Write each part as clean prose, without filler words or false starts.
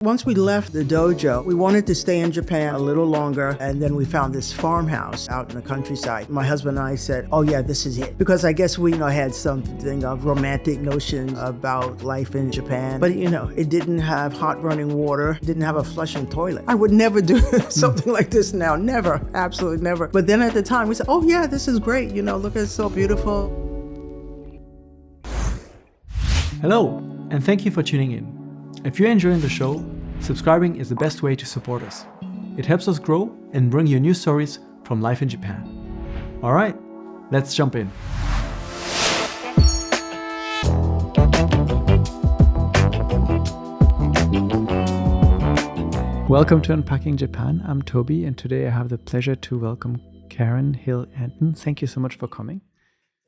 Once we left the dojo, we wanted to stay in Japan a little longer, and then we found this farmhouse out in the countryside. My husband and I said, oh yeah, this is it. Because I guess we had something of romantic notions about life in Japan. But it didn't have hot running water, didn't have a flushing toilet. I would never do something like this now, never, absolutely never. But then at the time we said, oh yeah, this is great, look, it's so beautiful. Hello, and thank you for tuning in. If you're enjoying the show, subscribing is the best way to support us. It helps us grow and bring you new stories from life in Japan. All right, let's jump in. Welcome to Unpacking Japan. I'm Toby, and today I have the pleasure to welcome Karen Hill Anton. Thank you so much for coming.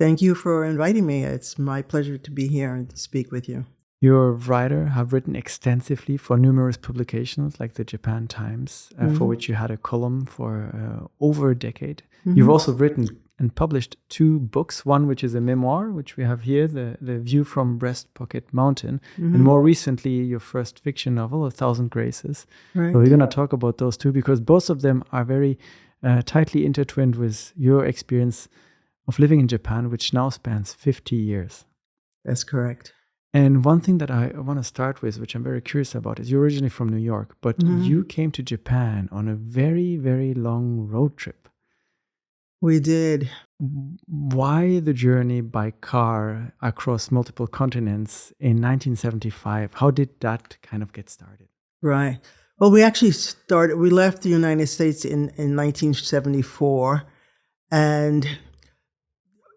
Thank you for inviting me. It's my pleasure to be here and to speak with you. You're a writer, have written extensively for numerous publications like the Japan Times, for which you had a column for over a decade. Mm-hmm. You've also written and published 2 books, one which is a memoir, which we have here, The View from Breast Pocket Mountain, and more recently your first fiction novel, 1,000 Graces. Right. So we're going to talk about those 2 because both of them are very tightly intertwined with your experience of living in Japan, which now spans 50 years. That's correct. And one thing that I want to start with, which I'm very curious about, is you're originally from New York, but you came to Japan on a very, very long road trip. We did. Why the journey by car across multiple continents in 1975? How did that kind of get started? Right. Well, we left the United States in 1974, and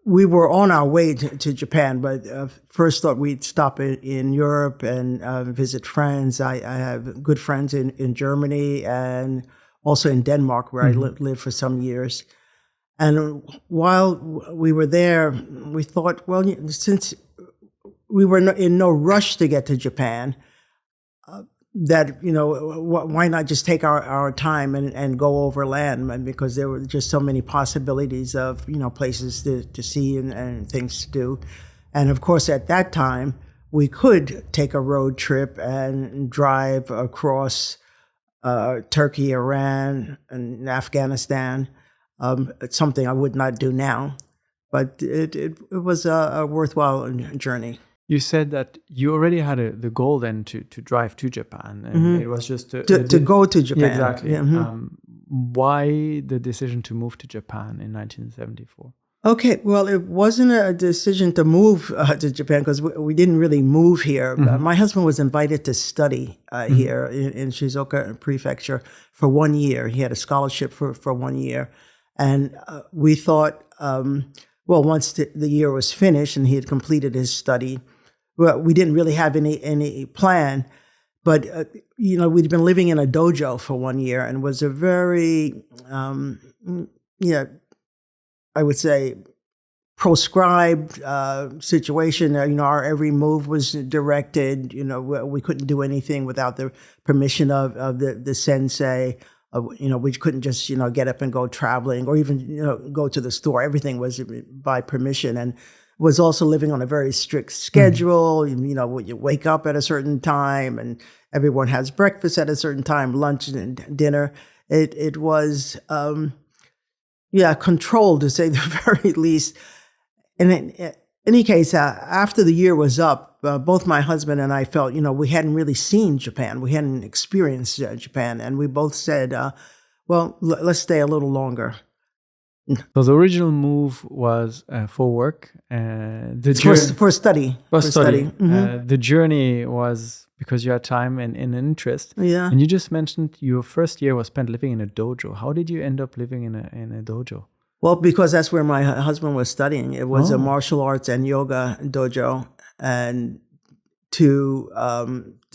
we were on our way to Japan, but first thought we'd stop in Europe and visit friends. I have good friends in Germany and also in Denmark, where I lived for some years. And while we were there, we thought, well, since we were in no rush to get to Japan, that, why not just take our time and go overland? Because there were just so many possibilities of, places to see and things to do. And of course, at that time, we could take a road trip and drive across Turkey, Iran, and Afghanistan. It's something I would not do now, but it was a worthwhile journey. You said that you already had the goal then to drive to Japan, and it was just to go to Japan. Yeah, exactly. Yeah, why the decision to move to Japan in 1974? Okay, well, it wasn't a decision to move to Japan because we didn't really move here. My husband was invited to study here in Shizuoka Prefecture for 1 year. He had a scholarship for 1 year, and we thought, well, once the year was finished and he had completed his study, well, we didn't really have any plan, but we'd been living in a dojo for 1 year, and was a very, I would say, proscribed situation. Our every move was directed. We couldn't do anything without the permission of the sensei. We couldn't just get up and go traveling or even go to the store. Everything was by permission, and was also living on a very strict schedule. You wake up at a certain time, and everyone has breakfast at a certain time, lunch and dinner. It was, controlled, to say the very least. And in any case, after the year was up, both my husband and I felt, we hadn't really seen Japan. We hadn't experienced Japan. And we both said, well, let's stay a little longer. So the original move was for work. For study. For study. The journey was because you had time and an interest. Yeah. And you just mentioned your first year was spent living in a dojo. How did you end up living in a dojo? Well, because that's where my husband was studying. It was a martial arts and yoga dojo. And to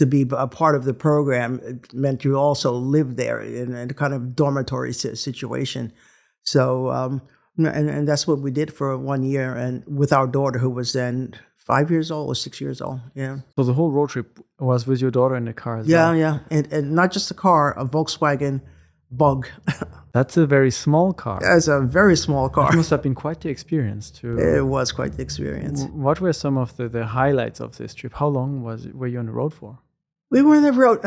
be a part of the program, it meant you also lived there in a kind of dormitory situation. So, and that's what we did for 1 year, and with our daughter, who was then 5 years old or 6 years old. Yeah. So the whole road trip was with your daughter in the car as well? Yeah. And not just a car, a Volkswagen Bug. That's a very small car. That's a very small car. It must have been quite the experience too. It was quite the experience. What were some of the highlights of this trip? How long were you on the road for? We were on the road.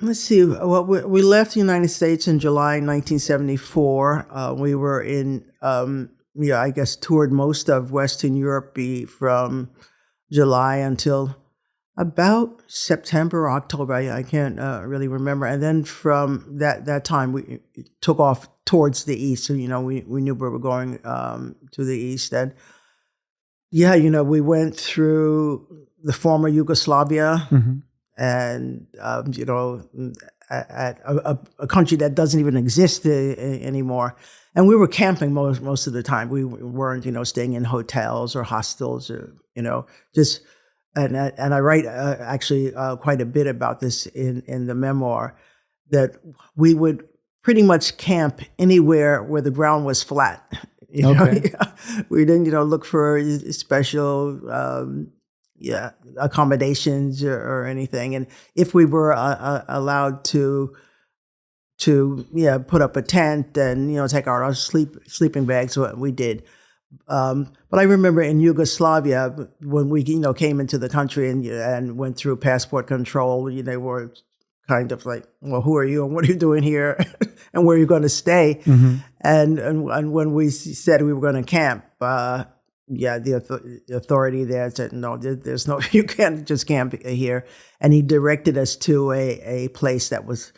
Let's see. Well, we left the United States in July 1974. We were in, I guess, toured most of Western Europe from July until about September or October. I can't really remember. And then from that time, we took off towards the east. So, we knew we were going to the east. And we went through the former Yugoslavia. Mm-hmm. And at a country that doesn't even exist anymore, and we were camping most of the time. We weren't, staying in hotels or hostels, or just. And I write actually quite a bit about this in the memoir, that we would pretty much camp anywhere where the ground was flat. Okay. We didn't look for special. Accommodations or anything. And if we were allowed to put up a tent and take our sleeping bags, so we did. But I remember in Yugoslavia when we came into the country and went through passport control, they were kind of like, well, who are you and what are you doing here and where are you going to stay? Mm-hmm. And when we said we were going to camp. The authority there said, no, there's no, you can't just camp here. And he directed us to a place that was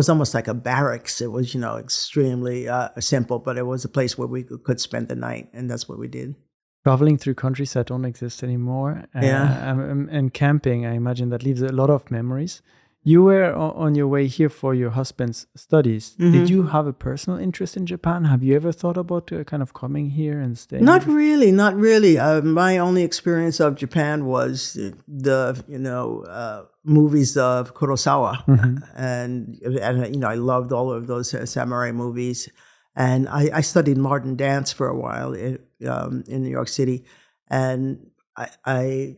almost like a barracks. It was, extremely simple, but it was a place where we could spend the night. And that's what we did. Traveling through countries that don't exist anymore. And camping, I imagine that leaves a lot of memories. You were on your way here for your husband's studies. Mm-hmm. Did you have a personal interest in Japan? Have you ever thought about kind of coming here and staying? Not really. My only experience of Japan was the movies of Kurosawa, mm-hmm. and I loved all of those samurai movies. And I studied modern dance for a while in New York City, and I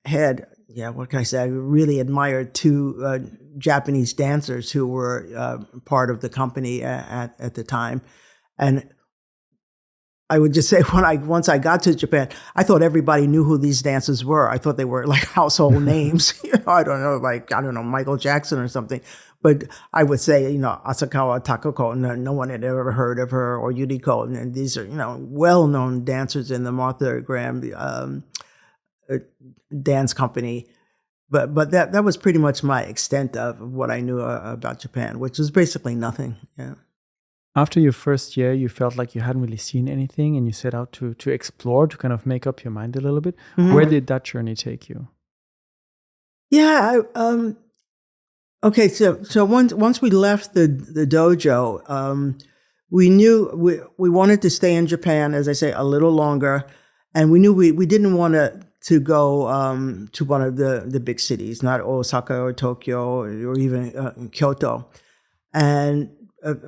had. Yeah, what can I say? I really admired two Japanese dancers who were part of the company at the time. And I would just say once I got to Japan, I thought everybody knew who these dancers were. I thought they were like household names. I don't know, Michael Jackson or something. But I would say, Asakawa Takako, no one had ever heard of her, or Yuriko. And these are, well-known dancers in the Martha Graham dance company, but that was pretty much my extent of what I knew about Japan, which was basically nothing. Yeah. After your first year, you felt like you hadn't really seen anything, and you set out to explore, to kind of make up your mind a little bit. Mm-hmm. Where did that journey take you? Yeah. Okay. So once we left the dojo, we knew we wanted to stay in Japan, as I say, a little longer, and we knew we didn't want to go to one of the big cities, not Osaka or Tokyo or even Kyoto. And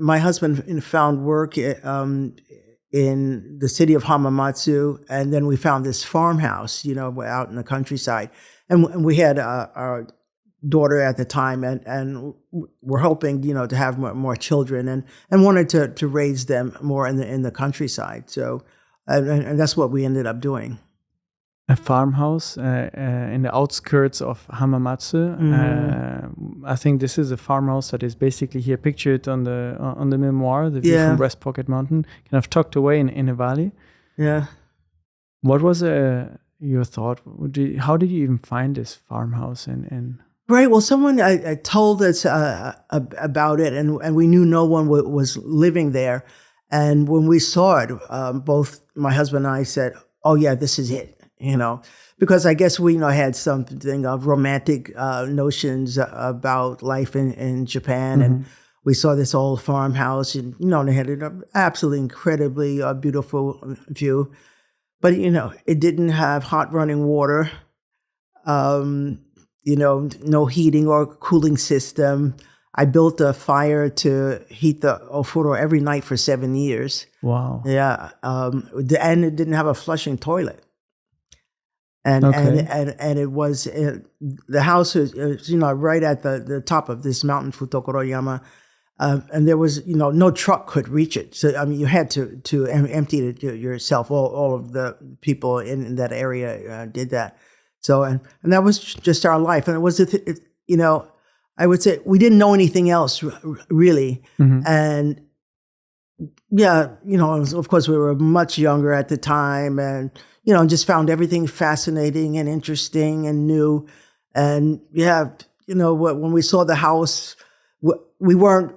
my husband found work in the city of Hamamatsu, and then we found this farmhouse, out in the countryside. And we had our daughter at the time, and we're hoping, to have more children, and wanted to raise them more in the countryside. So, and that's what we ended up doing. A farmhouse in the outskirts of Hamamatsu. Mm-hmm. I think this is a farmhouse that is basically here pictured on the memoir, the view from Breast Pocket Mountain, kind of tucked away in a valley. Yeah. What was your thought? How did you even find this farmhouse? And Right. Well, someone told us about it, and we knew no one was living there. And when we saw it, both my husband and I said, "Oh yeah, this is it." Because I guess we had something of romantic notions about life in Japan, mm-hmm. and we saw this old farmhouse, and they had an absolutely incredibly beautiful view, but it didn't have hot running water, no heating or cooling system. I built a fire to heat the ofuro every night for 7 years. Wow. Yeah, and it didn't have a flushing toilet. And it was the house is right at the top of this mountain, Futokoro-yama, and there was no truck could reach it. So you had to empty it yourself. All of the people in that area did that. So and that was just our life, and it was I would say we didn't know anything else really. And yeah, of course we were much younger at the time and, just found everything fascinating and interesting and new. And yeah, when we saw the house, we weren't,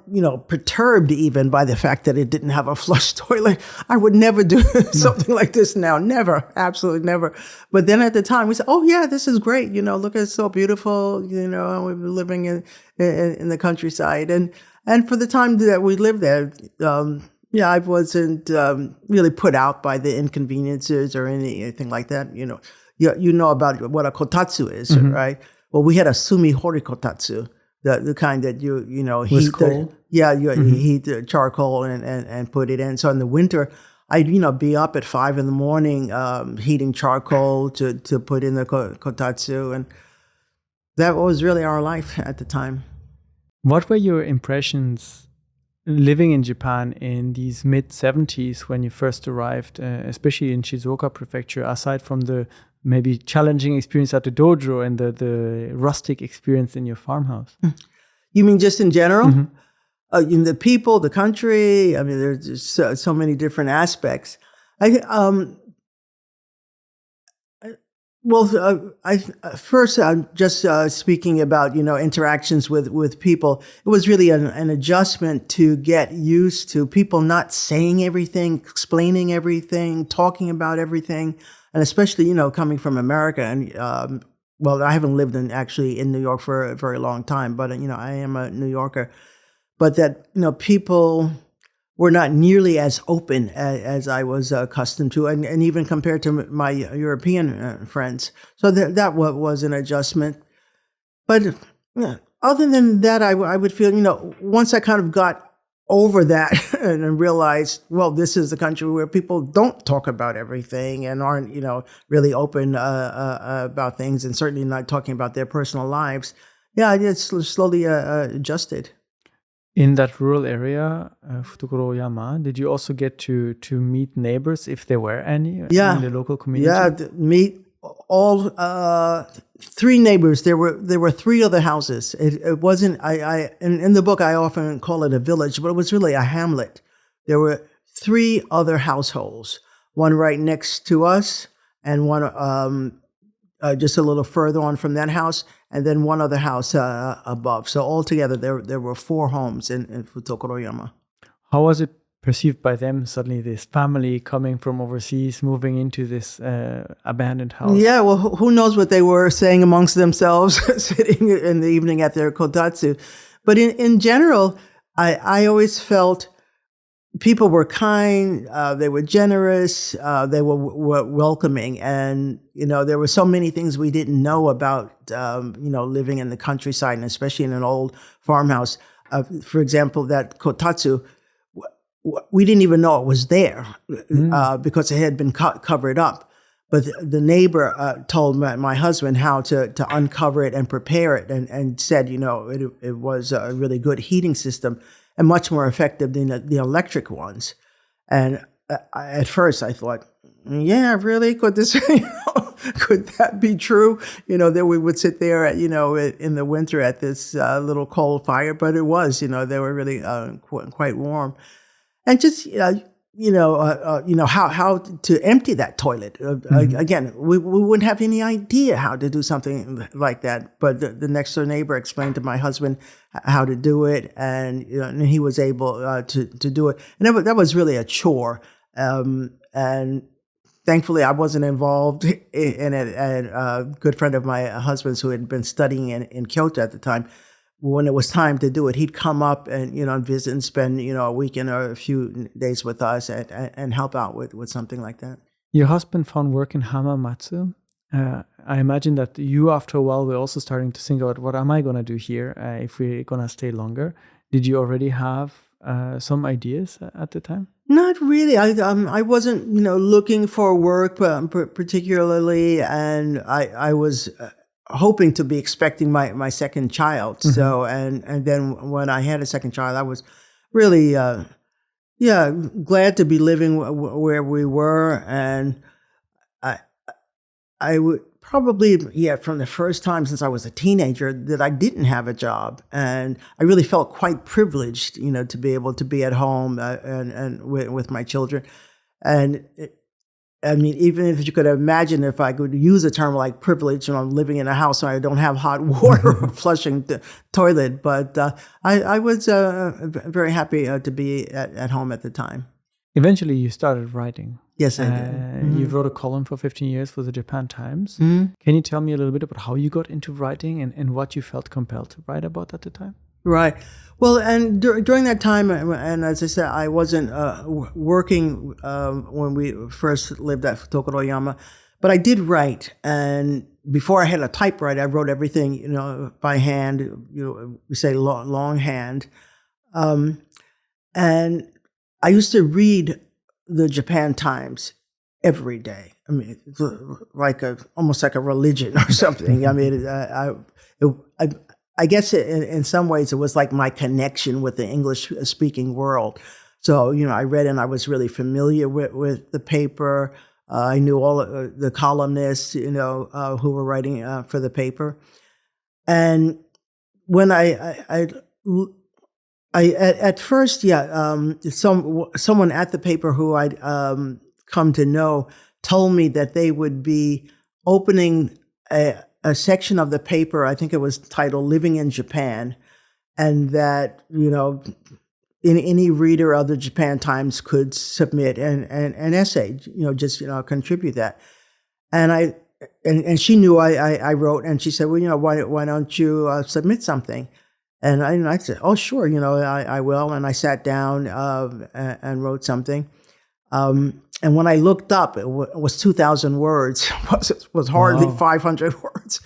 perturbed even by the fact that it didn't have a flush toilet. I would never do something like this now. Never. Absolutely never. But then at the time we said, oh yeah, this is great. Look, it's so beautiful. And we were living in the countryside. And for the time that we lived there, I wasn't really put out by the inconveniences or anything like that. You know about what a kotatsu is, right? Well, we had a sumi hori kotatsu. The kind that you heat coal? You heat the charcoal and put it in. So in the winter, I'd be up at 5 a.m. Heating charcoal to put in the kotatsu, and that was really our life at the time. What were your impressions living in Japan in these mid-70s when you first arrived, especially in Shizuoka Prefecture, aside from the maybe challenging experience at the dojo and the rustic experience in your farmhouse? You mean just in general? In the people, the country? I mean, there's just so many different aspects. First, I'm just speaking about, interactions with people. It was really an adjustment to get used to people not saying everything, explaining everything, talking about everything. And especially, coming from America, and I haven't lived in New York for a very long time, but I am a New Yorker. But that people were not nearly as open as I was accustomed to, and even compared to my European friends. So that was an adjustment. But other than that, I would feel once I kind of got over that and realized, well, this is the country where people don't talk about everything and aren't, really open about things, and certainly not talking about their personal lives. Yeah, I just slowly adjusted. In that rural area, Futugoro-yama, did you also get to meet neighbors, if there were any, in the local community? Yeah, meet all 3 neighbors. There were 3 other houses. It wasn't. In the book I often call it a village, but it was really a hamlet. There were 3 other households. One right next to us, and one just a little further on from that house, and then one other house above. So altogether, there were 4 homes in Futugoro-yama. How was it perceived by them, suddenly this family coming from overseas, moving into this abandoned house? Yeah, well, who knows what they were saying amongst themselves, sitting in the evening at their kotatsu. But in general, I always felt people were kind, they were generous, they were welcoming. And, there were so many things we didn't know about, living in the countryside, and especially in an old farmhouse. For example, that kotatsu, we didn't even know it was there because it had been covered up. But the neighbor told my husband how to uncover it and prepare it, and said, it was a really good heating system and much more effective than the electric ones. And at first I thought, yeah, really? Could this, could that be true? That we would sit there, in the winter at this little coal fire, but it was, they were really quite warm. And just, how to empty that toilet. Again, we wouldn't have any idea how to do something like that. But the next door neighbor explained to my husband how to do it, and and he was able to do it. And that was really a chore. And thankfully, I wasn't involved in it. And a good friend of my husband's, who had been studying in Kyoto at the time, when it was time to do it, he'd come up and, visit and spend, a weekend or a few days with us and help out with something like that. Your husband found work in Hamamatsu. I imagine that you, after a while, were also starting to think about, what am I going to do here if we're going to stay longer? Did you already have some ideas at the time? Not really. I wasn't, looking for work particularly, and I was hoping to be expecting my second child. So, and then when I had a second child, I was really, glad to be living where we were. And probably, from the first time since I was a teenager that I didn't have a job. And I really felt quite privileged, to be able to be at home and with my children. And even if you could imagine if I could use a term like privilege and I'm living in a house and I don't have hot water or flushing the toilet. But I was very happy to be at home at the time. Eventually, you started writing. Yes, I did. You wrote a column for 15 years for the Japan Times. Can you tell me a little bit about how you got into writing and what you felt compelled to write about at the time? Right. Well, and during that time, and as I said, I wasn't working when we first lived at Tokoroyama, but I did write. And before I had a typewriter, I wrote everything, by hand, we say longhand. And I used to read the Japan Times every day. I mean, it's like almost like a religion or something. I mean, I guess in some ways it was like my connection with the English-speaking world. So, I read and I was really familiar with the paper. I knew all the columnists, who were writing for the paper. And when at first, someone at the paper who I'd come to know told me that they would be opening a section of the paper, I think it was titled Living in Japan, and that, any reader of the Japan Times could submit an essay, just contribute that. And she knew I wrote, and she said, well, why don't you submit something? And I said, oh, sure, I will. And I sat down and wrote something. And when I looked up, it was 2,000 words. It was hardly 500 words.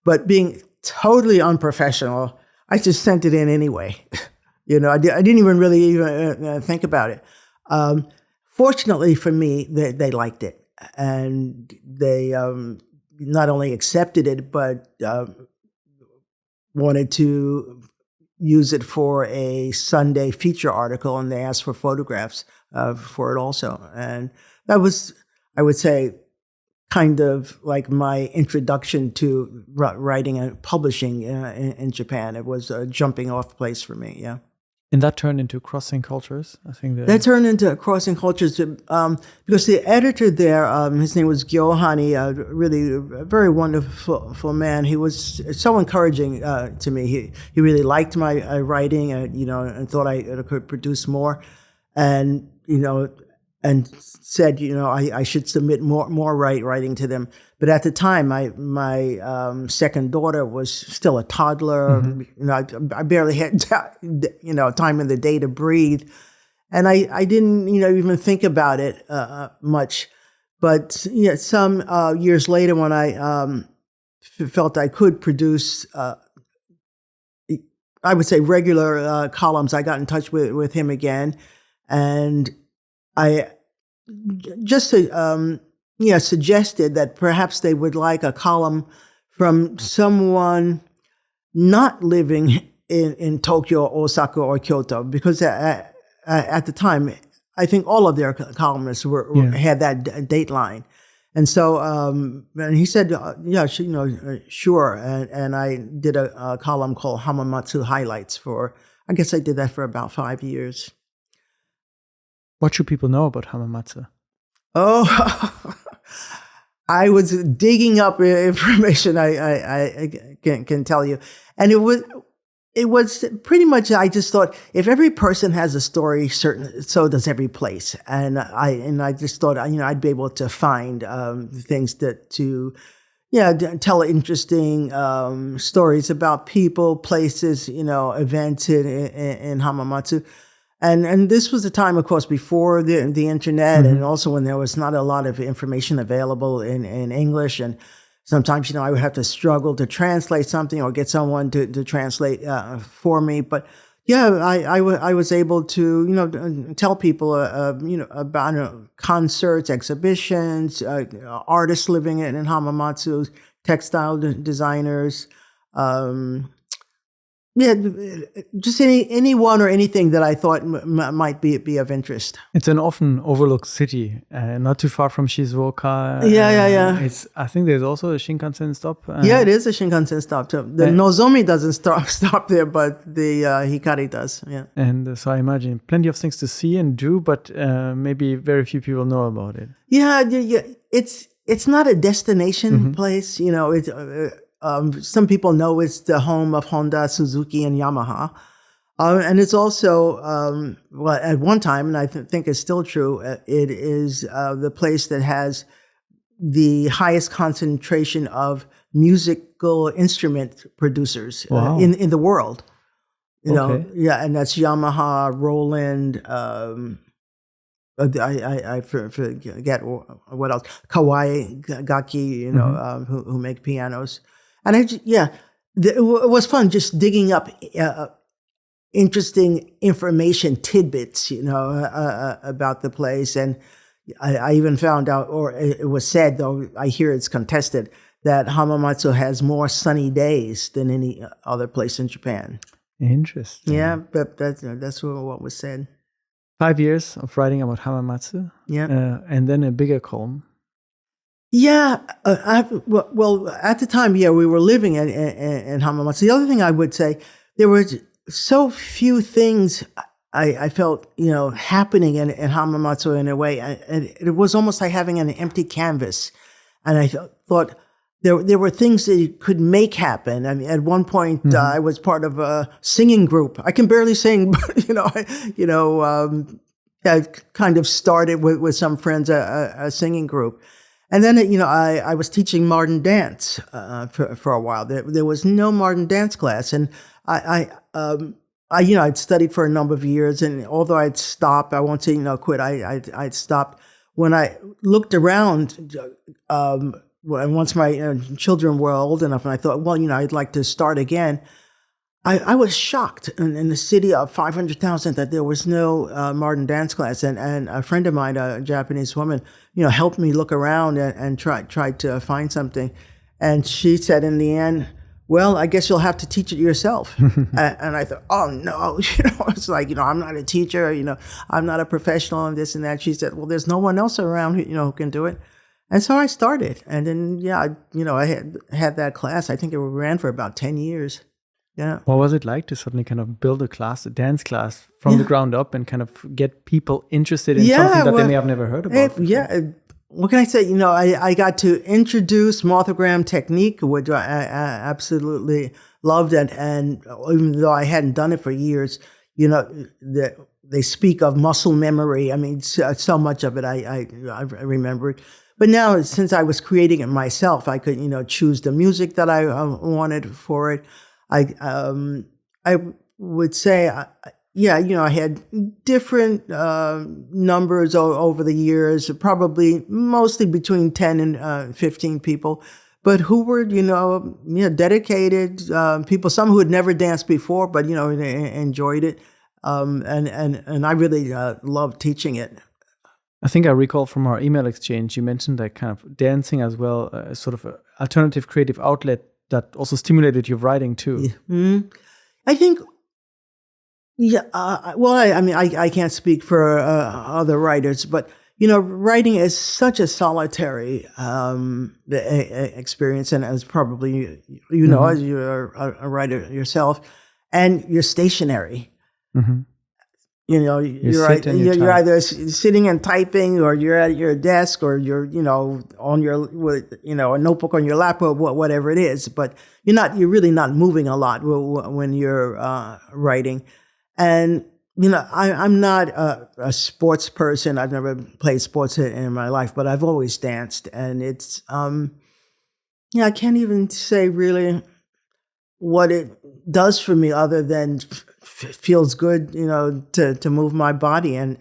But being totally unprofessional, I just sent it in anyway. I didn't even really think about it. Fortunately for me, they liked it. And they not only accepted it, but wanted to use it for a Sunday feature article, and they asked for photographs for it also. And that was, I would say, kind of like my introduction to writing and publishing in Japan. It was a jumping off place for me, yeah. And that turned into Crossing Cultures, I think. That turned into Crossing Cultures because the editor there, his name was Gyohani, really a very wonderful man. He was so encouraging to me. He really liked my writing, and thought I could produce more, and and said, I should submit more writing to them. But at the time, my second daughter was still a toddler. Mm-hmm. I barely had time in the day to breathe, and I didn't even think about it much. But some years later, when I felt I could produce, I would say regular columns, I got in touch with him again, and I just suggested that perhaps they would like a column from someone not living in Tokyo, Osaka, or Kyoto, because at the time, I think all of their columnists had that dateline. And so, and he said, sure. And I did a column called Hamamatsu Highlights I guess I did that for about 5 years. What should people know about Hamamatsu? Oh, I was digging up information. I can tell you, and it was pretty much. I just thought if every person has a story, so does every place, and I just thought I'd be able to find things to tell interesting stories about people, places, events in Hamamatsu. And this was a time, of course, before the internet, and also when there was not a lot of information available in English. And sometimes, I would have to struggle to translate something or get someone to translate for me. But I was able to, tell people, about concerts, exhibitions, artists living in Hamamatsu, textile designers, Yeah, just anyone or anything that I thought might be of interest. It's an often overlooked city, not too far from Shizuoka. Yeah. I think there's also a Shinkansen stop. Yeah, it is a Shinkansen stop too. The Nozomi doesn't stop there, but the Hikari does. Yeah. And so I imagine plenty of things to see and do, but maybe very few people know about it. Yeah. It's not a destination place. You know, some people know it's the home of Honda, Suzuki, and Yamaha. And it's also, well, at one time, and I think it's still true, it is the place that has the highest concentration of musical instrument producers in the world. You know, yeah, and that's Yamaha, Roland, I forget what else, Kawai, Gaki, you know, who make pianos. And it was fun just digging up interesting information tidbits, you know, about the place. And I even found out, or it was said, though I hear it's contested, that Hamamatsu has more sunny days than any other place in Japan. Interesting. Yeah, but that's what was said. 5 years of writing about Hamamatsu. Yeah. And then a bigger column. Yeah. Well, at the time, we were living in Hamamatsu. The other thing I would say, there were so few things I felt, you know, happening in Hamamatsu in a way. And it was almost like having an empty canvas. And I thought there were things that you could make happen. I mean, at one point, I was part of a singing group. I can barely sing, but, I kind of started with some friends, a singing group. And then, I was teaching modern dance for a while. There was no modern dance class. And I'd studied for a number of years. And although I'd stopped, I won't say, quit, I'd stopped. When I looked around, once my children were old enough, and I thought, well, I'd like to start again. I was shocked in the city of 500,000 that there was no modern dance class. And a friend of mine, a Japanese woman, helped me look around and tried to find something. And she said in the end, well, I guess you'll have to teach it yourself. And I thought, oh no, it's like, I'm not a teacher, I'm not a professional and this and that. She said, well, there's no one else around who can do it. And so I started. And then, I had that class. I think it ran for about 10 years. Yeah. What was it like to suddenly kind of build a dance class from the ground up and kind of get people interested in something that they may have never heard about? What can I say? I got to introduce morphogram technique, which I absolutely loved. And even though I hadn't done it for years, they speak of muscle memory. I mean, so much of it I remembered. But now, since I was creating it myself, I could, choose the music that I wanted for it. I would say, I had different numbers over the years, probably mostly between 10 and 15 people, but who were, dedicated people, some who had never danced before, but, enjoyed it. And I really loved teaching it. I think I recall from our email exchange, you mentioned that kind of dancing as well, sort of an alternative creative outlet that also stimulated your writing too. Yeah. Mm-hmm. I think, I can't speak for other writers, but, writing is such a solitary experience, and as probably, as you're a writer yourself, and you're stationary. Mm-hmm. You're either sitting and typing, or you're at your desk, or you're, on a notebook on your lap, or whatever it is. But you're really not moving a lot when you're writing. And, I'm not a sports person. I've never played sports in my life, but I've always danced. And it's, I can't even say really what it does for me other than feels good, to move my body and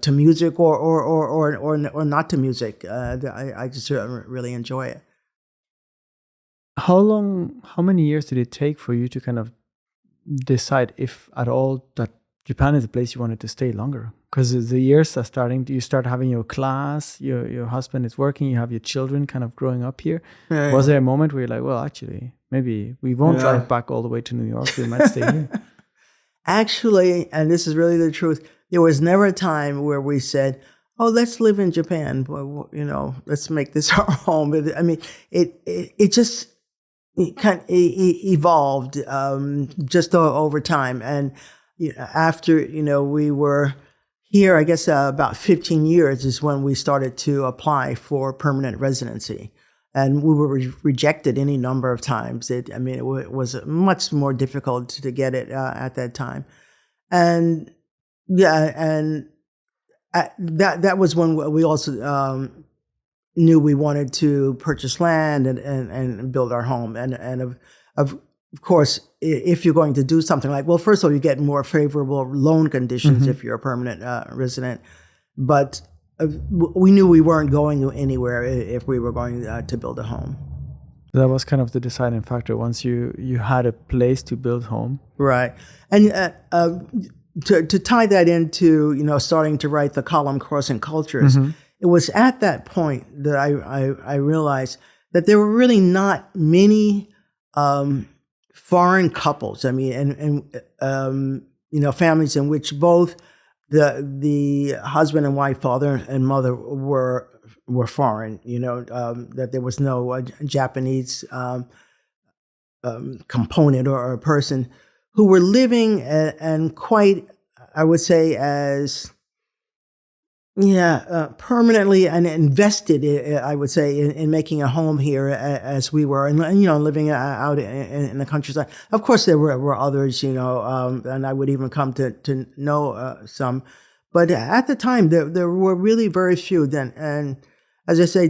to music or not to music. I just really enjoy it. How many years did it take for you to kind of decide, if at all, that Japan is a place you wanted to stay longer? Because the years are starting, you start having your class, your husband is working, you have your children kind of growing up here. Right. Was there a moment where you're like, well, actually, maybe we won't drive back all the way to New York. We might stay here. Actually, and this is really the truth, there was never a time where we said, "Oh, let's live in Japan. Well, let's make this our home." I mean, it just evolved just over time, and after we were here, I guess about 15 years is when we started to apply for permanent residency. And we were rejected any number of times. It was much more difficult to get it at that time. And that was when we also knew we wanted to purchase land and build our home. And of course, if you're going to do something like, well, first of all, you get more favorable loan conditions if you're a permanent resident. But we knew we weren't going anywhere if we were going to build a home. That was kind of the deciding factor. Once you had a place to build home, right? And to tie that into starting to write the column Crossing Cultures, it was at that point that I realized that there were really not many foreign couples. I mean, and families in which both the husband and wife, father and mother were foreign, that there was no Japanese component or a person who were living and quite, I would say, as permanently and invested, I would say, in making a home here as we were, and living out in the countryside. Of course, there were others, and I would even come to know some, but at the time there were really very few. Then, and as I say,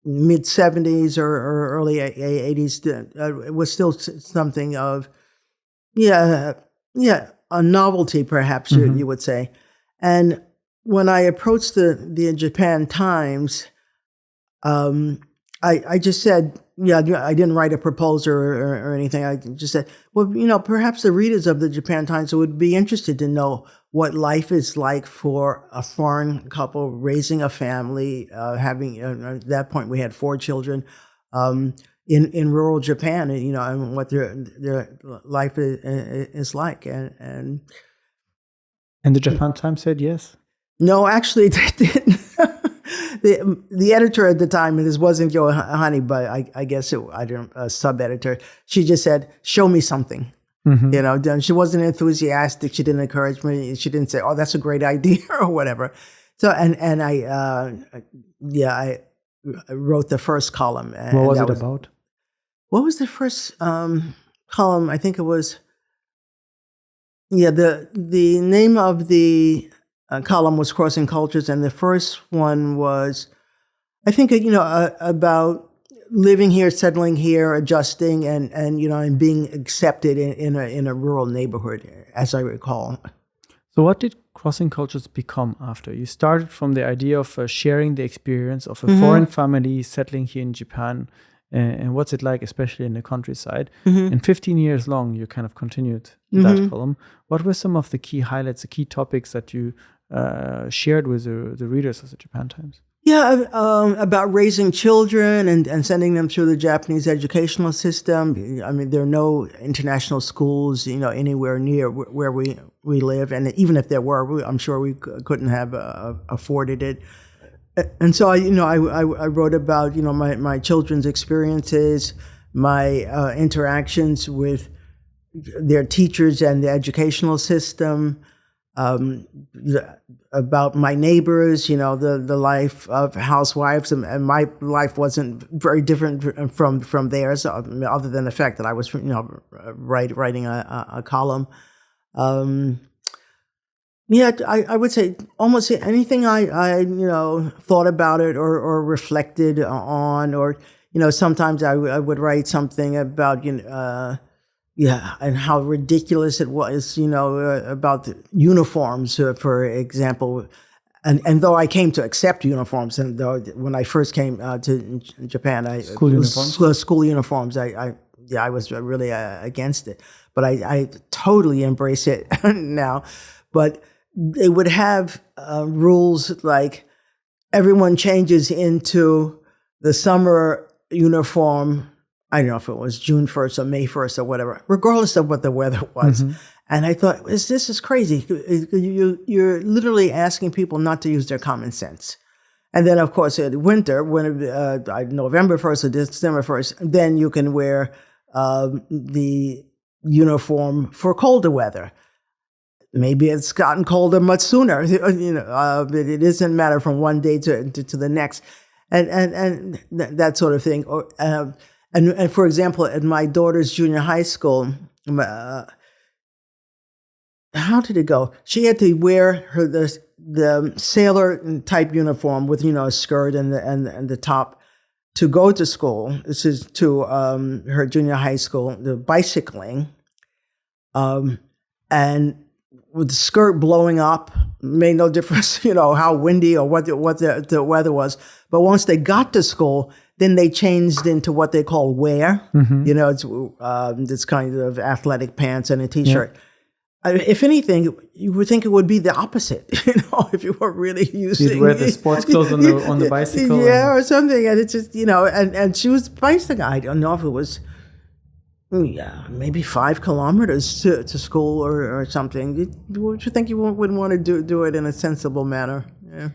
mid 70s or early 80s, it was still something of a novelty, perhaps you would say. And when I approached the Japan Times, I just said, I didn't write a proposal or anything. I just said, well, perhaps the readers of the Japan Times would be interested to know what life is like for a foreign couple raising a family, having, at that point we had 4 children, in rural Japan, and what their life is like. And the Japan Times said yes? No, actually, they didn't. The editor at the time, and this wasn't Yohani, but I guess a sub-editor, she just said, "Show me something." She wasn't enthusiastic. She didn't encourage me. She didn't say, "Oh, that's a great idea," or whatever. So, and I wrote the first column. And what was it about? What was the first column? I think it was, the name of the column was Crossing Cultures, and the first one was, I think, about living here, settling here, adjusting, and being accepted in a rural neighborhood, as I recall. So what did Crossing Cultures become after? You started from the idea of sharing the experience of a foreign family settling here in Japan, and what's it like, especially in the countryside. And 15 years long, you kind of continued that column. What were some of the key highlights, the key topics that you shared with the readers of the Japan Times? Yeah, about raising children and sending them through the Japanese educational system. I mean, there are no international schools, anywhere near where we live, and even if there were, I'm sure we couldn't have afforded it. And so I wrote about my children's experiences, my interactions with their teachers and the educational system. About my neighbors, the life of housewives, and my life wasn't very different from theirs, other than the fact that I was, writing a column. I would say almost anything I thought about it or reflected on, or sometimes I would write something about and how ridiculous it was, about the uniforms, for example. And though I came to accept uniforms, and though when I first came to Japan, school uniforms, I was really against it. But I totally embrace it now. But they would have rules like everyone changes into the summer uniform I don't know if it was June 1st or May 1st or whatever, regardless of what the weather was. And I thought, this is crazy. You're literally asking people not to use their common sense. And then, of course, in winter, when November 1st or December 1st, then you can wear the uniform for colder weather. Maybe it's gotten colder much sooner. It doesn't matter from one day to the next, and that sort of thing. And for example, at my daughter's junior high school, how did it go? She had to wear the sailor type uniform with a skirt and the top to go to school. This is to her junior high school. The bicycling, and with the skirt blowing up made no difference, how windy or what the weather was. But once they got to school, then they changed into what they call wear. It's this kind of athletic pants and a t-shirt. Yeah. If anything, you would think it would be the opposite, if you were really using. You'd wear the sports clothes on the bicycle. Yeah, or something. And it's just, and she was bicycling. I don't know if it was, maybe 5 kilometers to school or something. Would you think you wouldn't want to do it in a sensible manner? Yeah.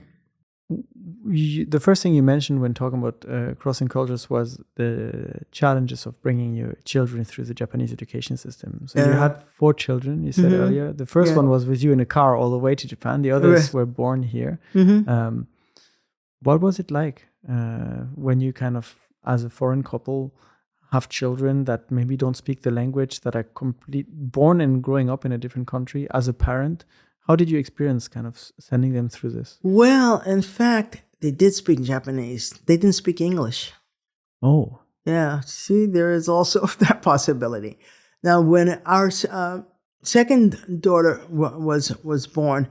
The first thing you mentioned when talking about crossing cultures was the challenges of bringing your children through the Japanese education system. So you had 4 children, you said earlier. The first one was with you in a car all the way to Japan. The others were born here. What was it like when you kind of, as a foreign couple, have children that maybe don't speak the language, that are born and growing up in a different country? As a parent, how did you experience kind of sending them through this? Well, in fact, they did speak Japanese. They didn't speak English. Oh. Yeah. See, there is also that possibility. Now, when our second daughter was born,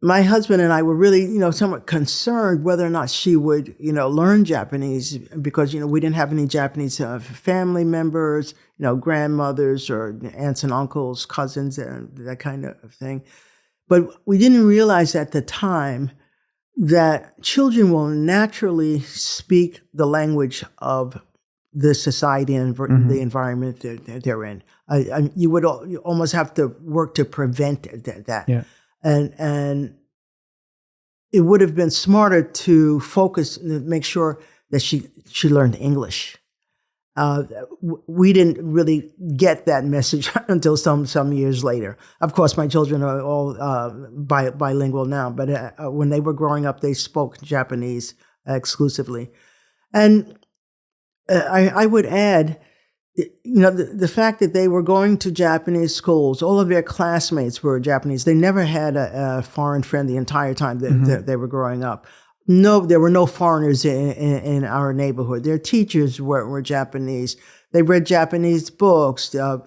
my husband and I were really, somewhat concerned whether or not she would, learn Japanese because, we didn't have any Japanese family members, grandmothers or aunts and uncles, cousins, and that kind of thing. But we didn't realize at the time that children will naturally speak the language of the society and the environment that they're in. You almost have to work to prevent that. Yeah. And it would have been smarter to focus, make sure that she learned English. We didn't really get that message until some years later. Of course, my children are all bilingual now, but when they were growing up, they spoke Japanese exclusively. And I would add, the fact that they were going to Japanese schools, all of their classmates were Japanese. They never had a foreign friend the entire time that they were growing up. No, there were no foreigners in our neighborhood. Their teachers were Japanese. They read Japanese books. They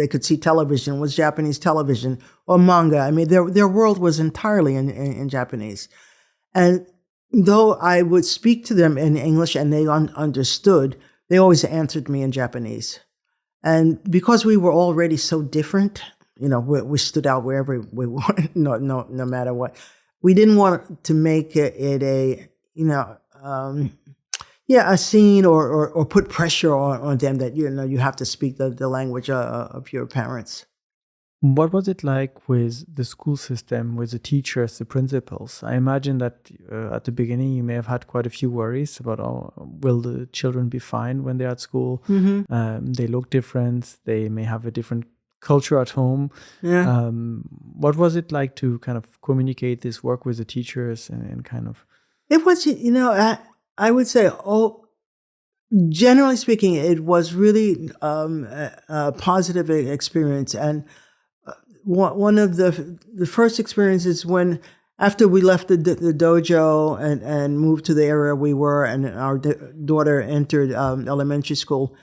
could see television, it was Japanese television or manga. I mean, their world was entirely in Japanese. And though I would speak to them in English and they understood, they always answered me in Japanese. And because we were already so different, we stood out wherever we went, no matter what. We didn't want to make it a scene or put pressure on them that, you have to speak the language of your parents. What was it like with the school system, with the teachers, the principals? I imagine that at the beginning you may have had quite a few worries about, will the children be fine when they're at school? They look different. They may have a different culture at home. Yeah. What was it like to kind of communicate this work with the teachers and kind of? It was, I would say, generally speaking, it was really a positive experience. And one of the first experiences when, after we left the dojo and moved to the area we were, and our daughter entered elementary school.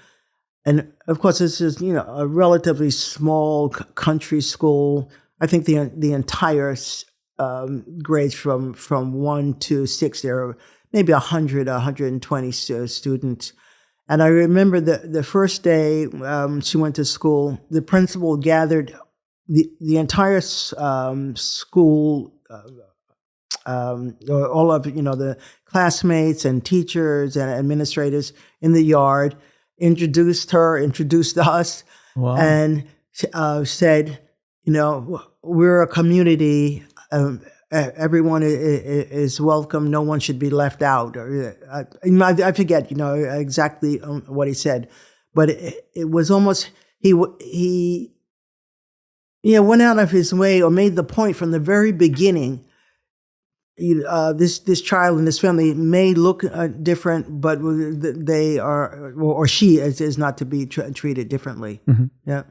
And of course, this is, a relatively small country school. I think the entire grades from 1 to 6, there are maybe 120 students. And I remember the first day she went to school, the principal gathered the entire school all of the classmates and teachers and administrators in the yard introduced us, Wow. and said, we're a community. Everyone is welcome. No one should be left out. I forget, exactly what he said, but it was almost he went out of his way or made the point from the very beginning. This child and this family may look different, but they are, or she is not to be treated differently. Mm-hmm. Yeah.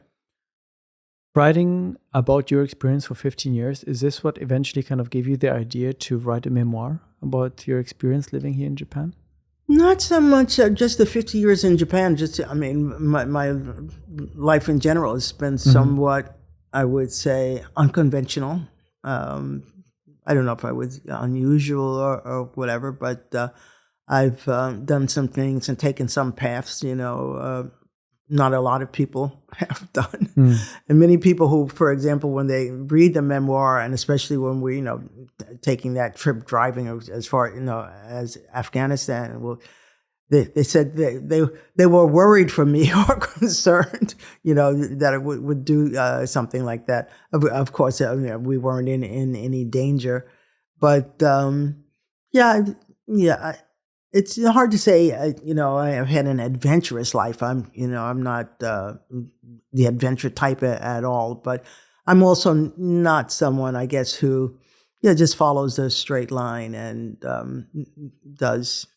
Writing about your experience for 15 years, is this what eventually kind of gave you the idea to write a memoir about your experience living here in Japan? Not so much just the 50 years in Japan. My life in general has been somewhat, I would say, unconventional. I don't know if I was unusual or whatever, but I've done some things and taken some paths, not a lot of people have done. And many people who, for example, when they read the memoir, and especially when we, taking that trip driving as far, as Afghanistan, well, they said they were worried for me or concerned, that it would do something like that. Of course, we weren't in any danger, but it's hard to say. I have had an adventurous life. I'm not the adventure type at all, but I'm also not someone, I guess, who just follows a straight line and does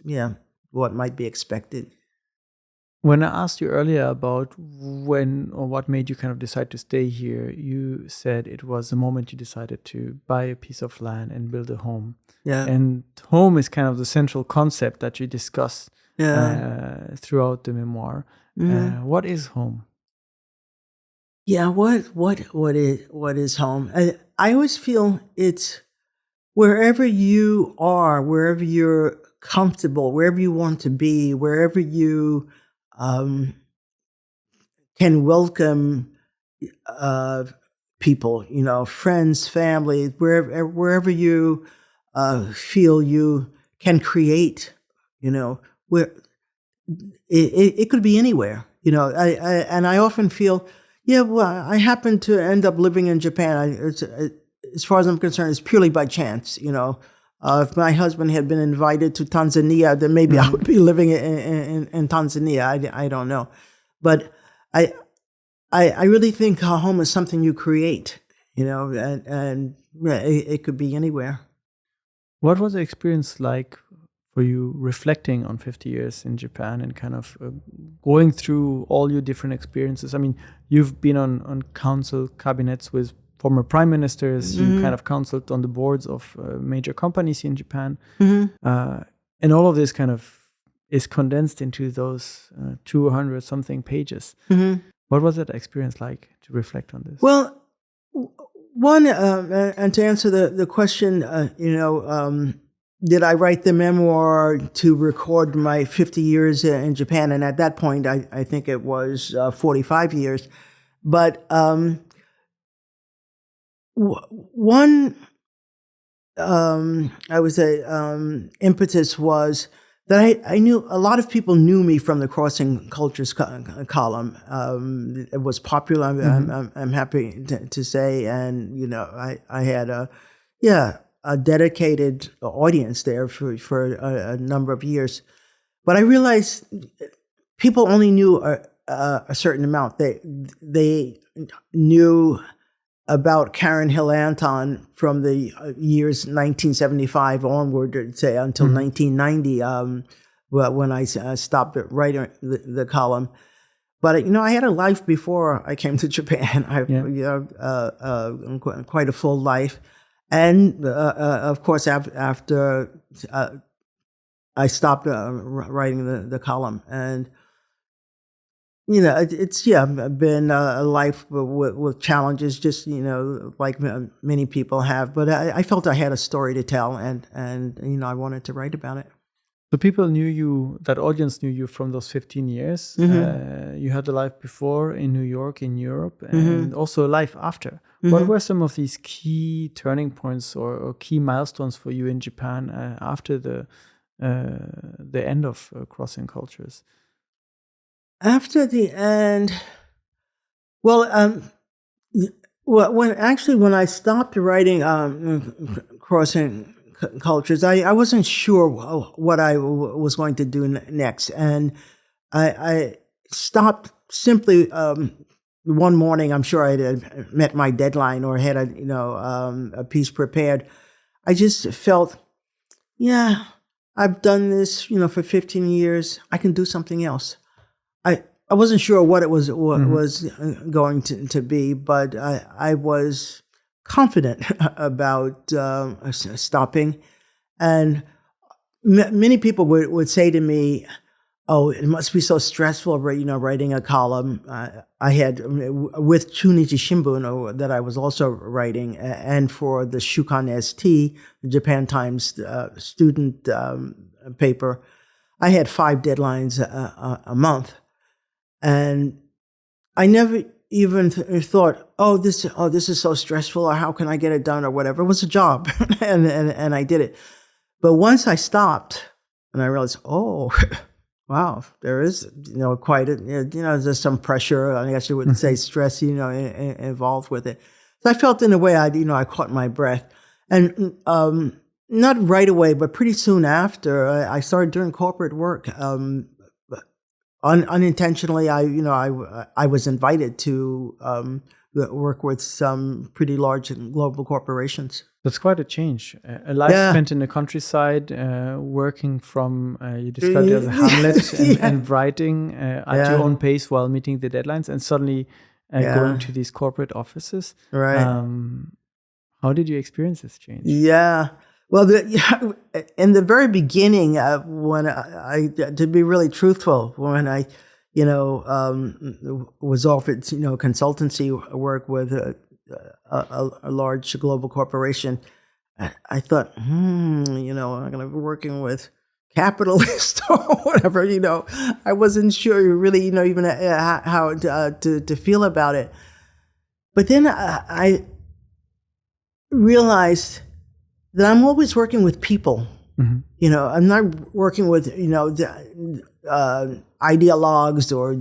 what might be expected. When I asked you earlier about when or what made you kind of decide to stay here, you said it was the moment you decided to buy a piece of land and build a home. Yeah. And home is kind of the central concept that you discuss throughout the memoir. What is home? Yeah, what is home? I always feel it's wherever you are, wherever you're comfortable, wherever you want to be, wherever you can welcome people, friends, family, wherever you feel you can create, where it could be anywhere, and I often feel, I happen to end up living in Japan. As far as I'm concerned, it's purely by chance, if my husband had been invited to Tanzania, then maybe I would be living in Tanzania. I don't know. But I really think home is something you create, and it could be anywhere. What was the experience like for you reflecting on 50 years in Japan and kind of going through all your different experiences? I mean, you've been on council cabinets with former prime ministers, you kind of counseled on the boards of major companies in Japan. And all of this kind of is condensed into those 200 something pages. What was that experience like to reflect on this? Well, one, and to answer the question, did I write the memoir to record my 50 years in Japan? And at that point, I think it was 45 years. But one, I would say, impetus was that I knew a lot of people knew me from the Crossing Cultures column. It was popular. I'm happy to say, and I had a dedicated audience there for a number of years. But I realized people only knew a certain amount. They knew about Karen Hill Anton from the years 1975 onward, say until 1990, when I stopped writing the column. But I had a life before I came to Japan. I quite a full life, and of course after I stopped writing the column, and it's been a life with challenges, just like many people have. But I felt I had a story to tell, and I wanted to write about it. So people knew you, that audience knew you from those 15 years. You had a life before in New York, in Europe, and also a life after. What were some of these key turning points or key milestones for you in Japan after the end of Crossing Cultures? After the end, well, when I stopped writing Crossing Cultures, I wasn't sure what I was going to do next, and I stopped simply. One morning, I'm sure I had met my deadline or had a piece prepared. I just felt, yeah, I've done this, for 15 years. I can do something else. I wasn't sure what it was going to be, but I was confident about stopping. And many people would say to me, "Oh, it must be so stressful, writing a column." I had with Chunichi Shimbun that I was also writing, and for the Shukan ST, the Japan Times student paper, I had 5 deadlines a month, and I never even thought, this is so stressful, or how can I get it done, or whatever. It was a job, and I did it. But once I stopped, and I realized, wow, there is, quite a, there's some pressure. I guess you would say stress, involved with it. So I felt in a way I caught my breath, and not right away, but pretty soon after, I started doing corporate work. Unintentionally, I was invited to work with some pretty large global corporations. That's quite a change. A life spent in the countryside, working from, you described it as a hamlet, and writing at your own pace while meeting the deadlines, and suddenly going to these corporate offices. Right. How did you experience this change? Yeah. Well, in the very beginning, when I, to be really truthful, when I, was offered, consultancy work with a large global corporation, I thought, I'm going to be working with capitalists or whatever, I wasn't sure really, even how to feel about it. But then I realized that I'm always working with people. Mm-hmm. I'm not working with, ideologues or,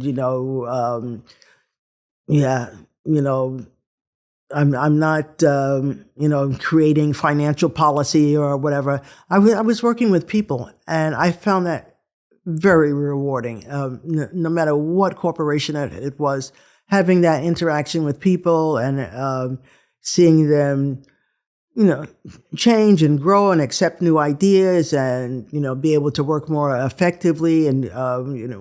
I'm not, creating financial policy or whatever. I was working with people, and I found that very rewarding. No matter what corporation it was, having that interaction with people and seeing them, change and grow and accept new ideas, and be able to work more effectively and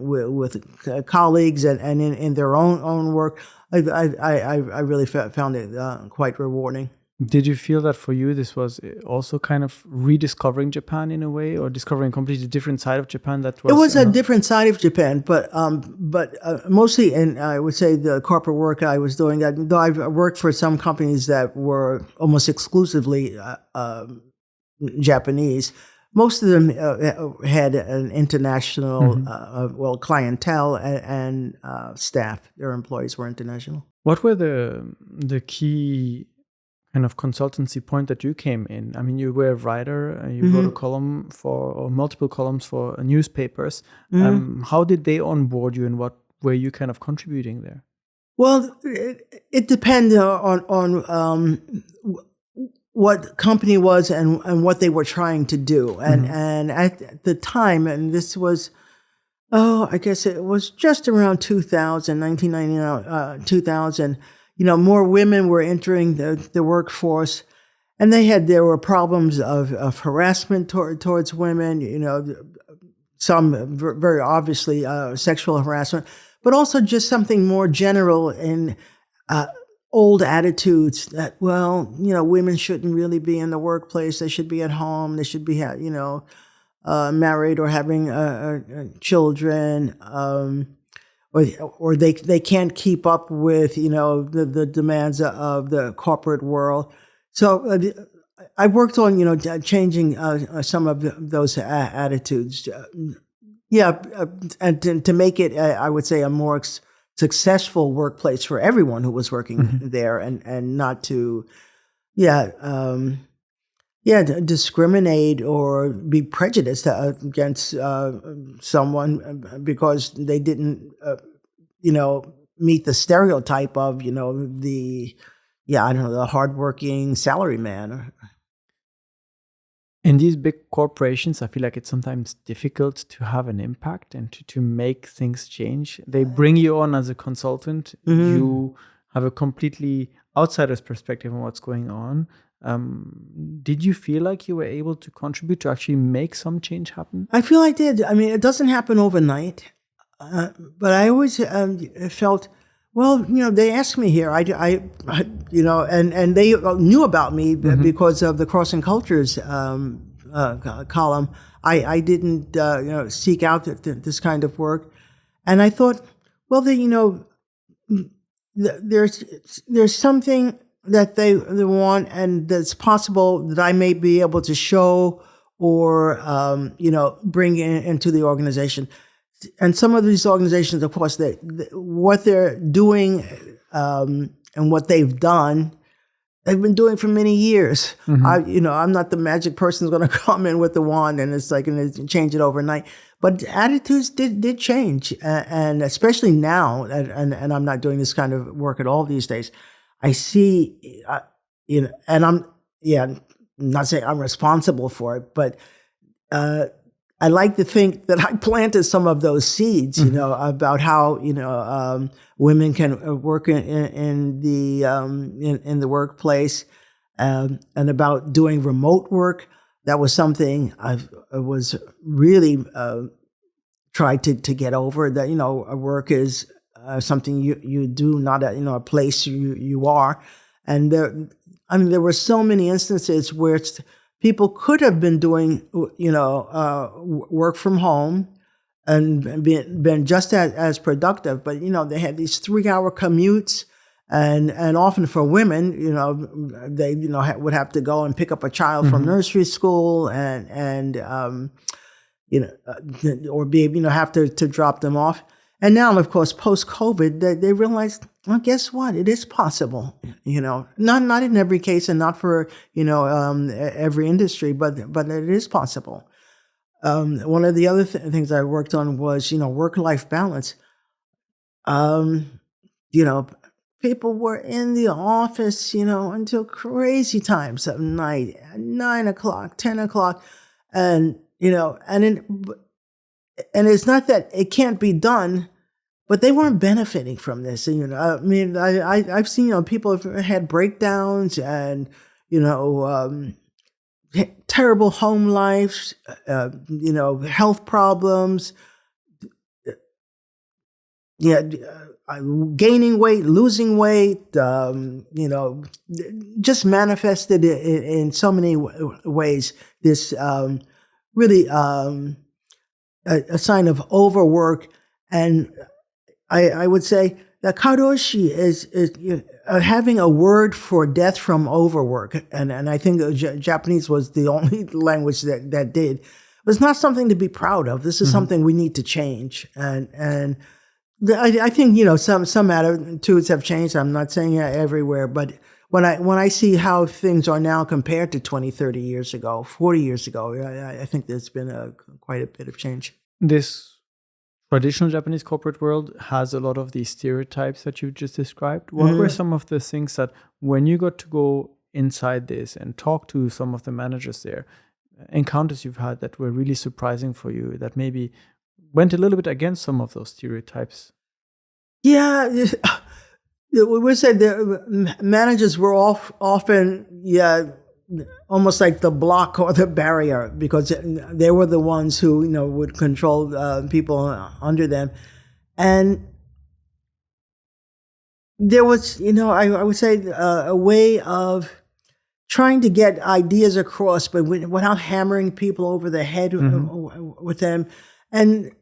with colleagues and in their own work. I really found it quite rewarding. Did you feel that for you this was also kind of rediscovering Japan in a way, or discovering a completely different side of Japan? It was a different side of Japan, but mostly in, I would say, the corporate work I was doing. Though I've worked for some companies that were almost exclusively Japanese, most of them had an international clientele and staff. Their employees were international. What were the key kind of consultancy point that you came in? I mean, you were a writer, you wrote a column or multiple columns for newspapers. How did they onboard you, and what were you kind of contributing there? Well, it depended on what company was and what they were trying to do. And at the time, and this was, I guess it was just around 1999, 2000, more women were entering the workforce, and there were problems of harassment towards women, some very obviously sexual harassment, but also just something more general in old attitudes that, women shouldn't really be in the workplace. They should be at home. They should be, married or having children. Or they can't keep up with, the demands of the corporate world. So I worked on, changing some of those attitudes. And to make it, I would say, a more successful workplace for everyone who was working there, and not to, discriminate or be prejudiced against someone because they didn't, meet the stereotype of, the hardworking salaryman. In these big corporations, I feel like it's sometimes difficult to have an impact and to make things change. They bring you on as a consultant. You have a completely outsider's perspective on what's going on. Did you feel like you were able to contribute to actually make some change happen? I feel I did. I mean, it doesn't happen overnight, but I always felt, well, they asked me here. and they knew about me because of the Crossing Cultures column. I didn't, seek out this kind of work, and I thought, well, there's something that they want, and that's possible that I may be able to show or bring into the organization. And some of these organizations, of course, what they're doing and what they've done, they've been doing for many years. I'm not the magic person who's going to come in with the wand and it's like going to change it overnight. But attitudes did change, and especially now. And I'm not doing this kind of work at all these days. I see, and I'm not saying I'm responsible for it, but I like to think that I planted some of those seeds, about how women can work in the workplace, and about doing remote work. That was something I was really tried to get over. That a work is something you do, not a place you are. And there were so many instances where people could have been doing, work from home and been just as productive, but they had these 3-hour commutes, and often for women, they would have to go and pick up a child from nursery school and or be have to drop them off. And now, of course, post-COVID, they realized, well, guess what? It is possible. Not in every case, and not for every industry, but it is possible. One of the other things I worked on was work-life balance. People were in the office until crazy times of night, 9 o'clock, 10 o'clock, and and it's not that it can't be done, but they weren't benefiting from this. And, I've seen, people have had breakdowns and, terrible home lives, health problems, gaining weight, losing weight, just manifested in so many ways. This really a sign of overwork. And I would say that karoshi is having a word for death from overwork. And I think Japanese was the only language that did. But it's not something to be proud of. This is something we need to change. And I think, some attitudes have changed. I'm not saying everywhere, but when I see how things are now compared to 20, 30 years ago, 40 years ago, I think there's been quite a bit of change. This traditional Japanese corporate world has a lot of these stereotypes that you just described. What were some of the things that, when you got to go inside this and talk to some of the managers there, encounters you've had that were really surprising for you, that maybe went a little bit against some of those stereotypes? Yeah, we said the managers were often almost like the block or the barrier, because they were the ones who would control people under them. And there was I would say a way of trying to get ideas across, but without hammering people over the head with them. And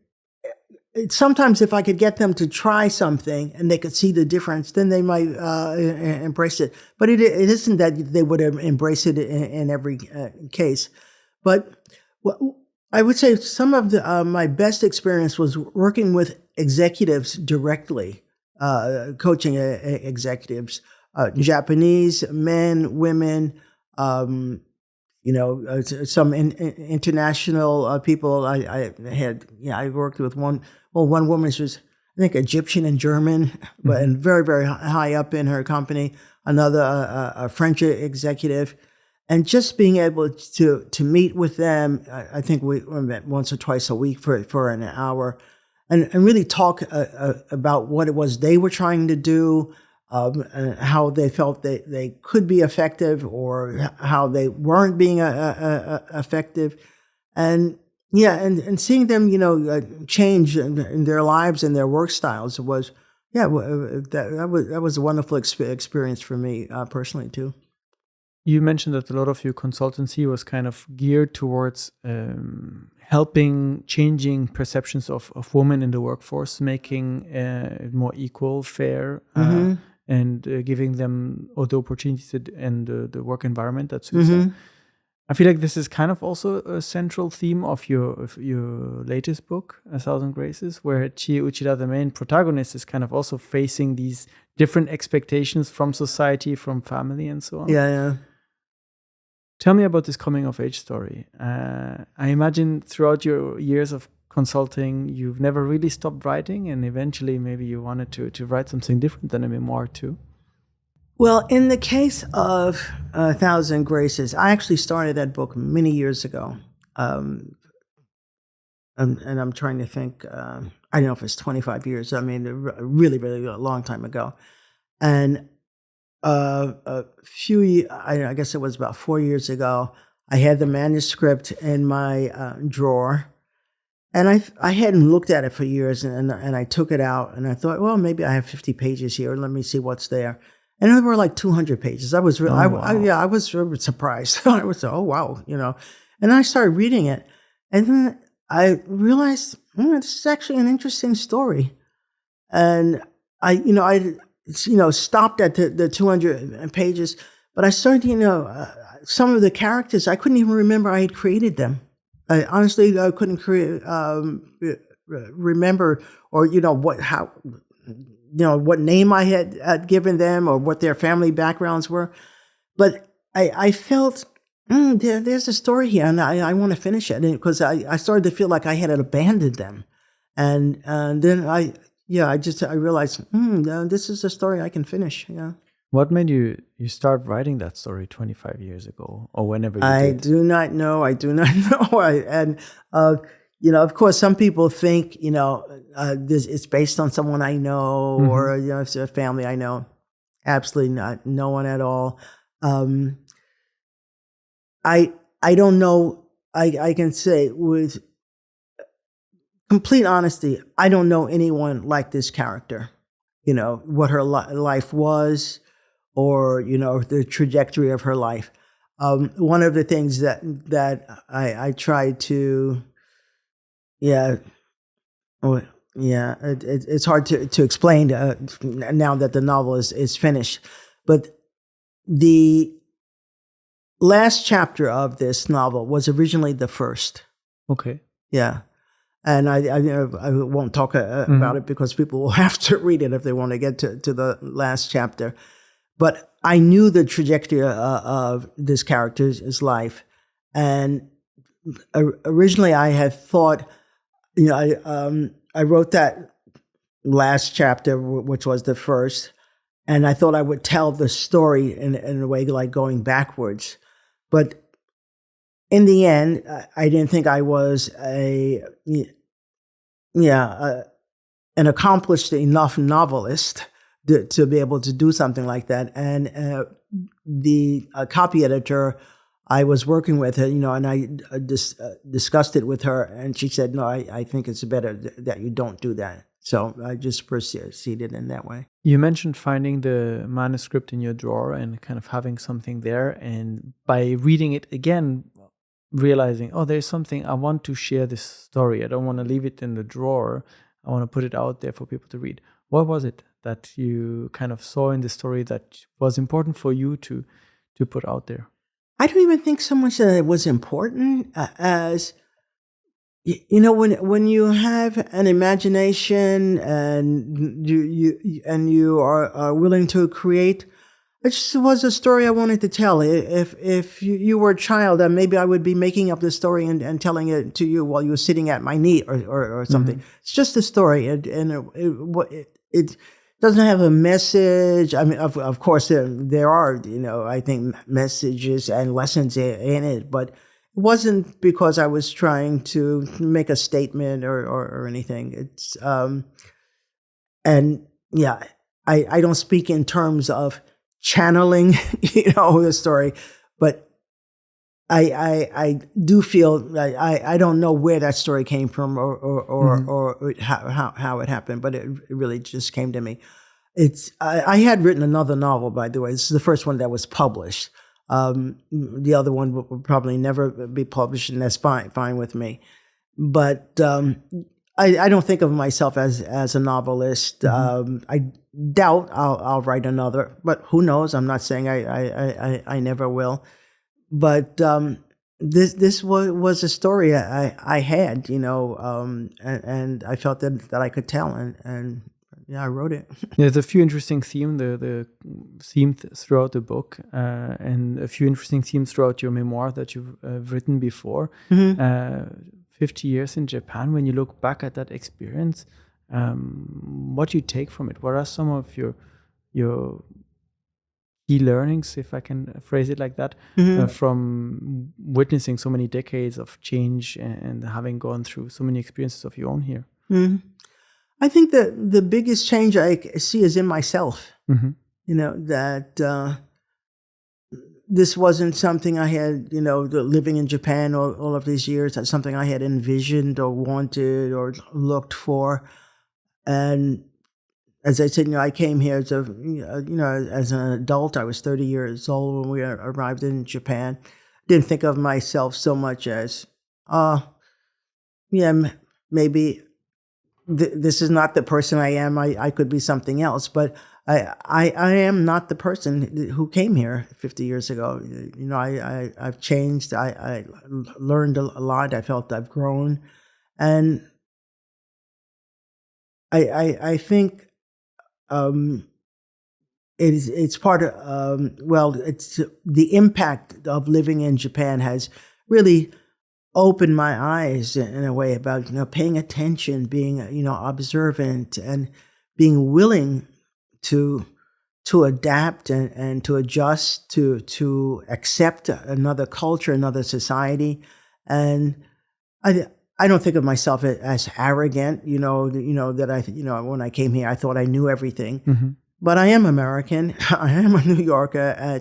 sometimes if I could get them to try something and they could see the difference, then they might embrace it. But it isn't that they would embrace it in every case. But I would say some of my best experience was working with executives directly. coaching executives, Japanese men, women, some international people. I had, I worked with one woman. She was, I think, Egyptian and German, but and very, very high up in her company. Another, a French executive. And just being able to meet with them, I think we met once or twice a week for an hour, and really talk about what it was they were trying to do, and how they felt they could be effective, or how they weren't being effective, and seeing them, change in their lives and their work styles was, that was a wonderful experience for me personally too. You mentioned that a lot of your consultancy was kind of geared towards helping changing perceptions of women in the workforce, making it more equal, fair, and giving them all the opportunities and the work environment that suits them. I feel like this is kind of also a central theme of your latest book, A Thousand Graces, where Chie Uchida, the main protagonist, is kind of also facing these different expectations from society, from family, and so on. Yeah. Tell me about this coming-of-age story. I imagine throughout your years of consulting, you've never really stopped writing, and eventually maybe you wanted to write something different than a memoir too. Well, in the case of A Thousand Graces, I actually started that book many years ago. And I'm trying to think, I don't know if it's 25 years. I mean, really, really a long time ago. And a few, I guess it was about 4 years ago, I had the manuscript in my drawer, and I hadn't looked at it for years, and I took it out, and I thought, well, maybe I have 50 pages here. Let me see what's there. And there were like 200 pages. I was really, I was really surprised. I was, oh wow, And I started reading it, and then I realized this is actually an interesting story, and I stopped at the 200 pages, but I started, some of the characters, I couldn't even remember I had created them. I honestly couldn't remember, or, what name I had given them, or what their family backgrounds were. But I felt, there's a story here, and I want to finish it, because I started to feel like I had abandoned them. And then I realized, this is a story I can finish. Yeah. What made you start writing that story 25 years ago, or whenever you did? I do not know. Of course, some people think, it's based on someone I know, or, it's a family I know. Absolutely not. No one at all. I don't know. I can say with complete honesty, I don't know anyone like this character. What her life was, or, the trajectory of her life. One of the things that I tried to, it's hard to explain now that the novel is finished. But the last chapter of this novel was originally the first. Okay. Yeah. And I won't talk about it, because people will have to read it if they want to get to the last chapter. But I knew the trajectory of this character's life. And originally I had thought, I wrote that last chapter, which was the first, and I thought I would tell the story in a way like going backwards. But in the end, I didn't think I was an accomplished enough novelist to be able to do something like that. And the copy editor I was working with, her, and I discussed it with her, and she said, no, I think it's better that you don't do that. So I just proceeded in that way. You mentioned finding the manuscript in your drawer and kind of having something there, and by reading it again, realizing, there's something, I want to share this story. I don't want to leave it in the drawer. I want to put it out there for people to read. What was it that you kind of saw in the story that was important for you to put out there? I don't even think so much that it was important as When you have an imagination and you are willing to create, it just was a story I wanted to tell. If you were a child, maybe I would be making up the story and telling it to you while you were sitting at my knee or something. Mm-hmm. It's just a story, and it doesn't have a message. I mean, of course, there are, I think, messages and lessons in it, but it wasn't because I was trying to make a statement or anything. It's and yeah, I don't speak in terms of channeling, the story, but I do feel I don't know where that story came from or how it happened, but it really just came to me. I had written another novel, by the way. This is the first one that was published. The other one will probably never be published, and that's fine with me. But I don't think of myself as a novelist. Mm-hmm. I doubt I'll write another, but who knows? I'm not saying I never will. But this was a story I had, and I felt that I could tell, and yeah, I wrote it. There's a few interesting themes, the themes throughout the book, and a few interesting themes throughout your memoir that you've written before. Mm-hmm. 50 years in Japan, when you look back at that experience, what do you take from it? What are some of your key learnings, if I can phrase it like that, mm-hmm. From witnessing so many decades of change and having gone through so many experiences of your own here? Mm-hmm. I think that the biggest change I see is in myself. Mm-hmm. That this wasn't something I had, living in Japan all of these years. That's something I had envisioned or wanted or looked for. And as I said, I came here as as an adult. I was 30 years old when we arrived in Japan. Didn't think of myself so much as, maybe this is not the person I am. I could be something else, but I am not the person who came here 50 years ago. I've changed. I learned a lot. I felt I've grown, and I think it's part of it's the impact of living in Japan has really opened my eyes in a way about paying attention, being observant, and being willing to adapt and to adjust to accept another culture, another society. And I don't think of myself as arrogant, that when I came here I thought I knew everything. Mm-hmm. But I am American. I am a New Yorker.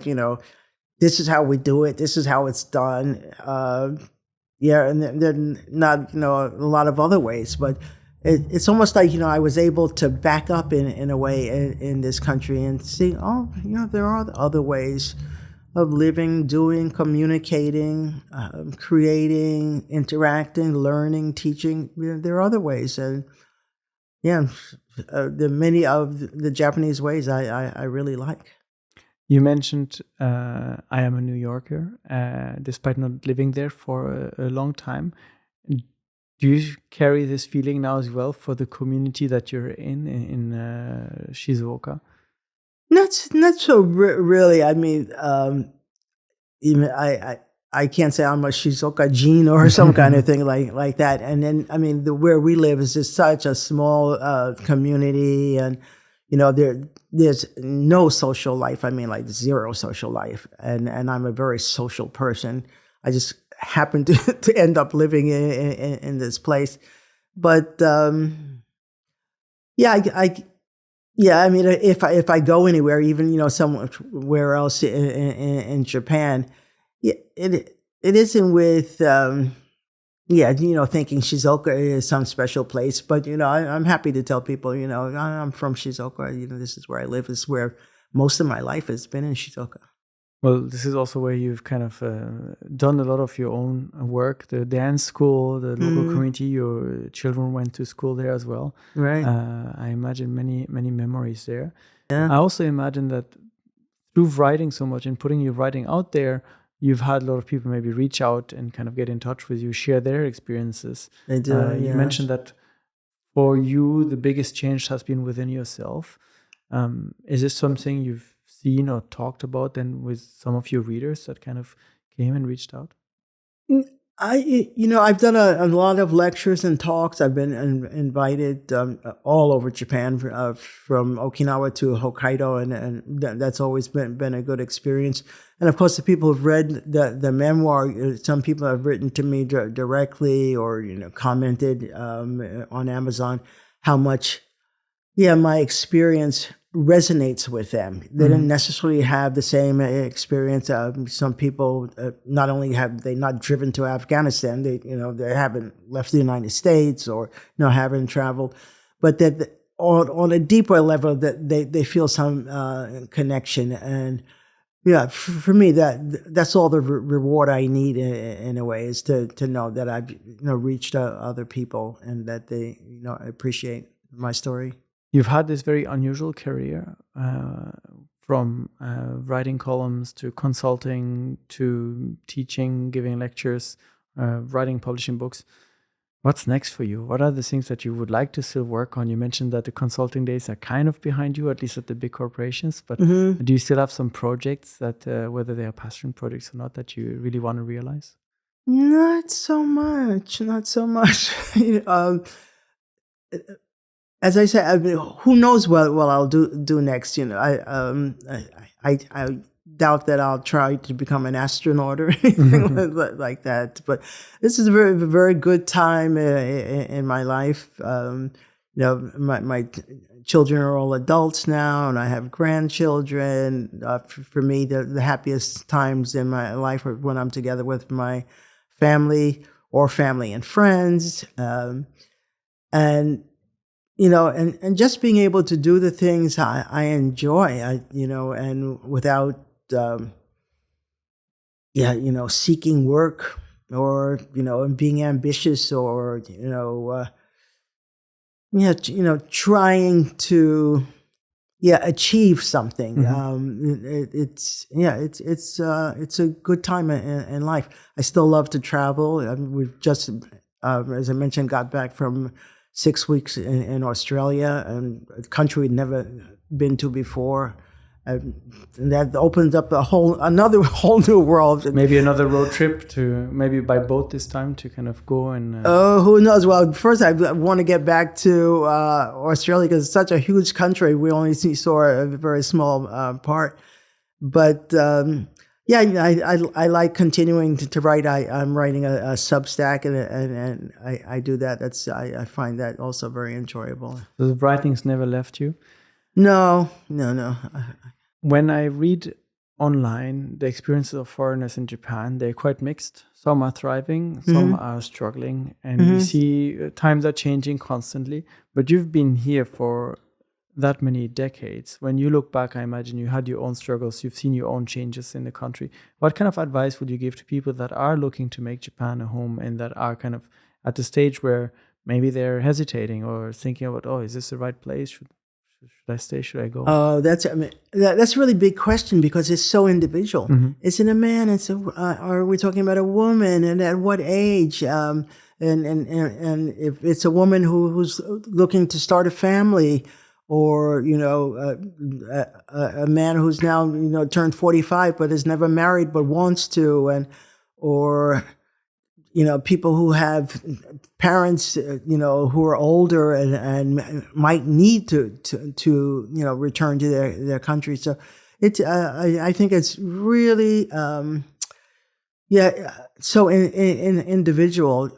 This is how we do it. This is how it's done. And then not, a lot of other ways, but it's almost like, I was able to back up in a way in this country and see, there are other ways of living, doing, communicating, creating, interacting, learning, teaching. There are other ways. And many of the Japanese ways I really like. You mentioned I am a New Yorker, despite not living there for a long time. Do you carry this feeling now as well for the community that you're in Shizuoka? Not so really. I mean, even I can't say I'm a Shizuoka gene or some kind of thing like that. And then, I mean, where we live is just such a small community, and there's no social life. I mean, like zero social life. And I'm a very social person. I just happened to end up living in this place. But I mean, if I go anywhere, even somewhere else in Japan, it isn't with thinking Shizuoka is some special place. But I'm happy to tell people, I'm from Shizuoka. This is where I live. This is where most of my life has been, in Shizuoka. Well, this is also where you've kind of done a lot of your own work, the dance school, the local community. Your children went to school there as well. Right. I imagine many memories there. Yeah. I also imagine that through writing so much and putting your writing out there, you've had a lot of people maybe reach out and kind of get in touch with you, share their experiences. They do. You mentioned that for you, the biggest change has been within yourself. Is this something you've seen or talked about then with some of your readers that kind of came and reached out? I've done a lot of lectures and talks. I've been invited all over Japan, from Okinawa to Hokkaido, and that's always been a good experience. And of course, the people who've read the memoir, some people have written to me directly or commented on Amazon how much my experience resonates with them. They didn't necessarily have the same experience. Some people not only have they not driven to Afghanistan, they haven't left the United States or haven't traveled, but that on a deeper level that they feel some connection. And for me that's all the reward I need in a way, is to know that I've reached other people and that they appreciate my story. You've had this very unusual career, from writing columns to consulting to teaching, giving lectures, writing, publishing books. What's next for you? What are the things that you would like to still work on? You mentioned that the consulting days are kind of behind you, at least at the big corporations, but do you still have some projects that, whether they are passion projects or not, that you really want to realize? Not so much. As I said, I mean, who knows what I'll do next? I doubt that I'll try to become an astronaut or anything like that. But this is a very, very good time in my life. My children are all adults now, and I have grandchildren. For me, the happiest times in my life are when I'm together with my family or family and friends, and just being able to do the things I enjoy, and without, seeking work or, and being ambitious or, trying to, achieve something. It's a good time in life. I still love to travel. We've just, as I mentioned, got back from 6 weeks in Australia, and a country we'd never been to before. And that opens up another whole new world. Maybe another road trip to maybe by boat this time to kind of go and. Who knows? Well, first I want to get back to Australia because it's such a huge country. We only saw a very small part, but. I like continuing to write. I'm writing a Substack, and I do that. I find that also very enjoyable. So the writings never left you? No. When I read online the experiences of foreigners in Japan, they're quite mixed. Some are thriving, some are struggling, and you see times are changing constantly. But you've been here for that many decades. When you look back, I imagine you had your own struggles, you've seen your own changes in the country. What kind of advice would you give to people that are looking to make Japan a home and that are kind of at the stage where maybe they're hesitating or thinking about, is this the right place? Should I stay? Should I go? Oh, that's a really big question because it's so individual. Is it a man? Are we talking about a woman? And at what age? And if it's a woman who's looking to start a family, or a man who's now turned 45 but is never married but wants to, or people who have parents who are older and might need to return to their country. So it's I think it's really so individual.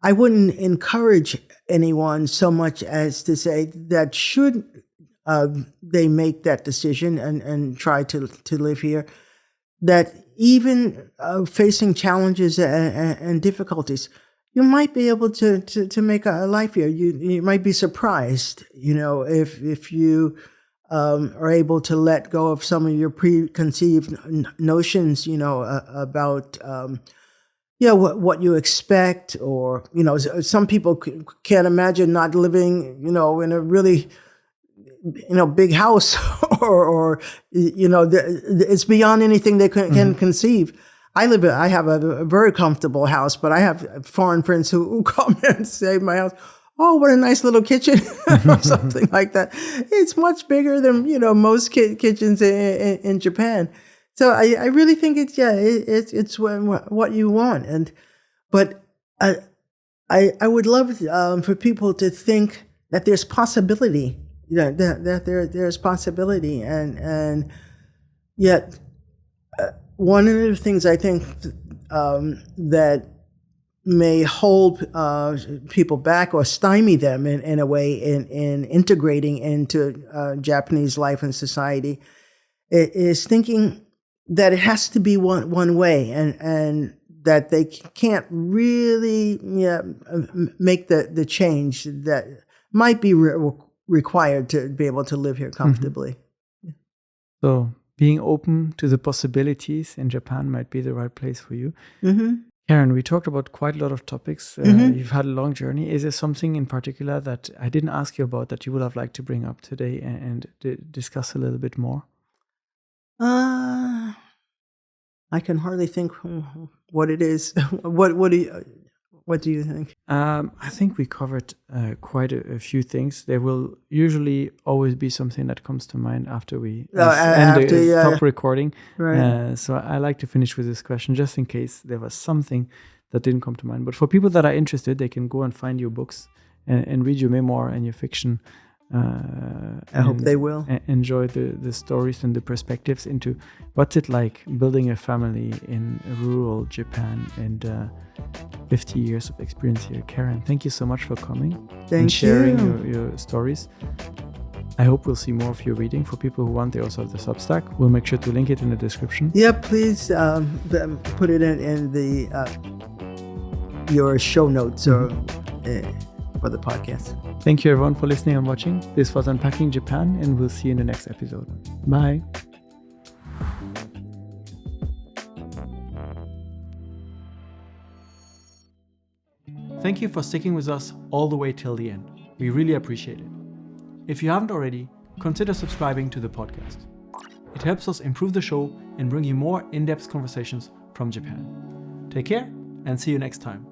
I wouldn't encourage anyone so much as to say that should they make that decision and try to live here, that even facing challenges and difficulties, you might be able to make a life here. You might be surprised, if you are able to let go of some of your preconceived notions, about what you expect, or some people can't imagine not living in a really big house or it's beyond anything they can conceive. I have a very comfortable house, but I have foreign friends who come and say my house, oh, what a nice little kitchen or something like that. It's much bigger than, most kitchens in Japan. So I really think it's what you want. But I would love for people to think that there's possibility, that there's possibility. And yet one of the things I think that may hold people back or stymie them in a way in integrating into Japanese life and society is thinking that it has to be one way and that they can't really make the change that might be required to be able to live here comfortably. Mm-hmm. So being open to the possibilities in Japan might be the right place for you. Mm-hmm. Karen, we talked about quite a lot of topics. You've had a long journey. Is there something in particular that I didn't ask you about that you would have liked to bring up today and discuss a little bit more? I can hardly think what it is. What do you think? I think we covered quite a few things. There will usually always be something that comes to mind after we stop recording. Right. So I like to finish with this question just in case there was something that didn't come to mind. But for people that are interested, they can go and find your books and read your memoir and your fiction. I hope they will enjoy the stories and the perspectives into what's it like building a family in rural Japan and 50 years of experience here. Karen, thank you so much for coming and sharing your stories. I hope we'll see more of your reading. For people who want, they also have the Substack. We'll make sure to link it in the description. Yeah, please put it in the your show notes or for the podcast. Thank you everyone for listening and watching. This was Unpacking Japan, and we'll see you in the next episode. Bye. Thank you for sticking with us all the way till the end. We really appreciate it. If you haven't already, consider subscribing to the podcast. It helps us improve the show and bring you more in-depth conversations from Japan. Take care and see you next time.